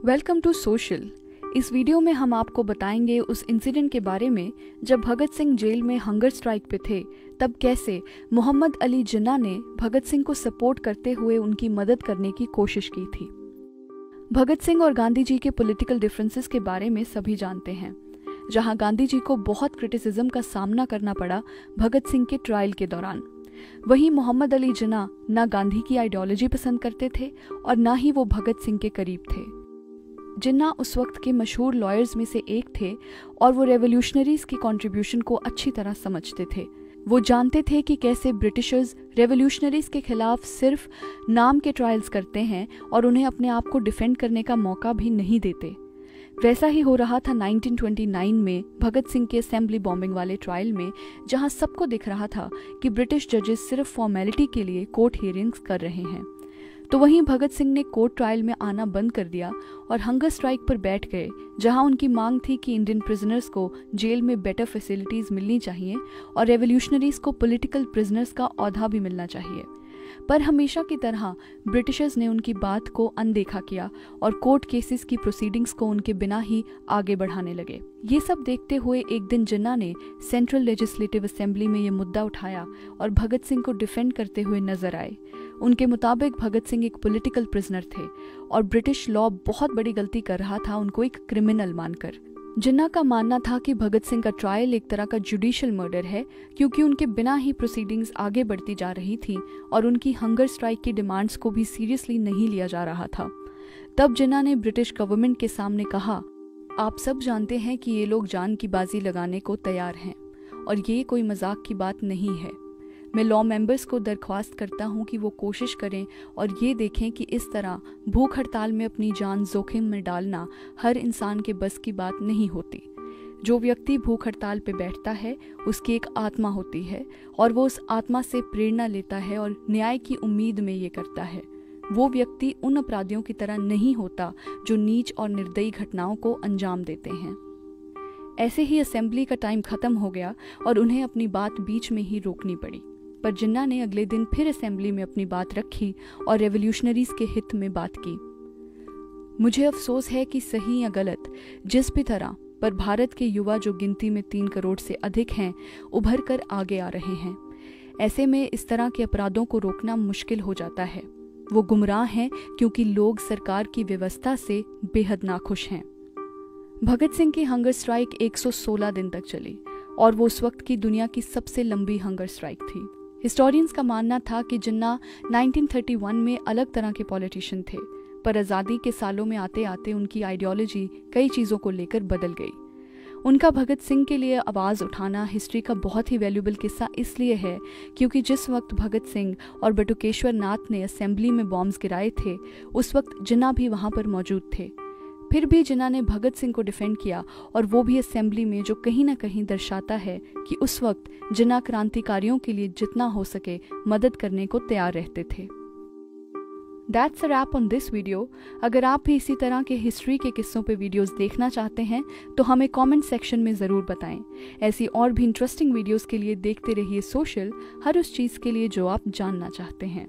Welcome to social. इस video में हम आपको बताएंगे उस इंसिडेंट के बारे में जब भगत सिंह जेल में हंगर स्ट्राइक पे थे, तब कैसे मोहम्मद अली जिन्ना ने भगत सिंह को सपोर्ट करते हुए उनकी मदद करने की कोशिश की थी। भगत सिंह और गांधी जी के पॉलिटिकल डिफरेंसेस के बारे में सभी जानते हैं। जहां गांधी जी को बहुत क्रिटिसिज्म का सामना करना पड़ा भगत सिंह के ट्रायल के दौरान, वहीं मोहम्मद अली जिन्ना ना गांधी की आइडियोलॉजी पसंद करते थे और ना ही वो भगत सिंह के करीब थे। जिन्ना उस वक्त के मशहूर लॉयर्स में से एक थे और वो रेवोल्यूशनरीज की कंट्रीब्यूशन को अच्छी तरह समझते थे। वो जानते थे कि कैसे ब्रिटिशर्स रेवोल्यूशनरीज के खिलाफ सिर्फ नाम के ट्रायल्स करते हैं और उन्हें अपने आप को डिफेंड करने का मौका भी नहीं देते। वैसा ही हो रहा था 1929 में भगत सिंह के असेंबली बॉम्बिंग वाले ट्रायल में, जहां सबको दिख रहा था कि ब्रिटिश जजेस सिर्फ फॉर्मेलिटी के लिए कोर्ट हियरिंग्स कर रहे हैं। तो वहीं भगत सिंह ने कोर्ट ट्रायल में आना बंद कर दिया और हंगर स्ट्राइक पर बैठ गए, जहां उनकी मांग थी कि इंडियन प्रिजनर्स को जेल में बेटर फैसिलिटीज मिलनी चाहिए और रेवोल्यूशनरीज को पॉलिटिकल प्रिजनर्स का ओहदा भी मिलना चाहिए। पर हमेशा की तरह ब्रिटिशर्स ने उनकी बात को अनदेखा किया और कोर्ट केसेस की प्रोसीडिंग्स को उनके बिना ही आगे बढ़ाने लगे। ये सब देखते हुए एक दिन जिन्ना ने सेंट्रल लेजिस्लेटिव असेंबली में ये मुद्दा उठाया और भगत सिंह को डिफेंड करते हुए नजर आए। उनके मुताबिक भगत सिंह एक पॉलिटिकल प्रिजनर थे और ब्रिटिश लॉ बहुत बड़ी गलती कर रहा था उनको एक क्रिमिनल मानकर। जिन्ना का मानना था कि भगत सिंह का ट्रायल एक तरह का जुडिशियल मर्डर है, क्योंकि उनके बिना ही प्रोसीडिंग्स आगे बढ़ती जा रही थी और उनकी हंगर स्ट्राइक की डिमांड्स को भी सीरियसली नहीं लिया जा रहा था। तब जिन्ना ने ब्रिटिश गवर्नमेंट के सामने कहा, आप सब जानते हैं कि ये लोग जान की बाजी लगाने को तैयार हैं और ये कोई मजाक की बात नहीं है। मैं लॉ मेंबर्स को दरख्वास्त करता हूं कि वो कोशिश करें और ये देखें कि इस तरह भूख हड़ताल में अपनी जान जोखिम में डालना हर इंसान के बस की बात नहीं होती। जो व्यक्ति भूख हड़ताल पे बैठता है उसकी एक आत्मा होती है और वो उस आत्मा से प्रेरणा लेता है और न्याय की उम्मीद में ये करता है। वो व्यक्ति उन अपराधियों की तरह नहीं होता जो नीच और निर्दयी घटनाओं को अंजाम देते हैं। ऐसे ही असेंबली का टाइम खत्म हो गया और उन्हें अपनी बात बीच में ही रोकनी पड़ी, पर जिन्ना ने अगले दिन फिर असेंबली में अपनी बात रखी और रेवोल्यूशनरीज के हित में बात की। मुझे अफसोस है कि सही या गलत जिस भी तरह, पर भारत के युवा जो गिनती में 3 करोड़ से अधिक हैं, उभर कर आगे आ रहे हैं। ऐसे में इस तरह के अपराधों को रोकना मुश्किल हो जाता है। वो गुमराह हैं क्योंकि लोग सरकार की व्यवस्था से बेहद नाखुश हैं। भगत सिंह की हंगर स्ट्राइक 116 दिन तक चली और वो उस वक्त की दुनिया की सबसे लंबी हंगर स्ट्राइक थी। हिस्टोरियंस का मानना था कि जिन्ना 1931 में अलग तरह के पॉलिटिशियन थे, पर आज़ादी के सालों में आते आते उनकी आइडियोलॉजी कई चीज़ों को लेकर बदल गई। उनका भगत सिंह के लिए आवाज़ उठाना हिस्ट्री का बहुत ही वैल्यूबल किस्सा इसलिए है क्योंकि जिस वक्त भगत सिंह और बटुकेश्वर नाथ ने असेंबली में बॉम्ब्स गिराए थे, उस वक्त जिन्ना भी वहाँ पर मौजूद थे। फिर भी जिन्ना ने भगत सिंह को डिफेंड किया और वो भी असेंबली में, जो कहीं ना कहीं दर्शाता है कि उस वक्त जिन्ना क्रांतिकारियों के लिए जितना हो सके मदद करने को तैयार रहते थे। That's a wrap on this video। अगर आप भी इसी तरह के हिस्ट्री के किस्सों पे वीडियोस देखना चाहते हैं तो हमें कमेंट सेक्शन में ज़रूर बताएं। ऐसी और भी इंटरेस्टिंग वीडियोस के लिए देखते रहिए सोशल, हर उस चीज़ के लिए जो आप जानना चाहते हैं।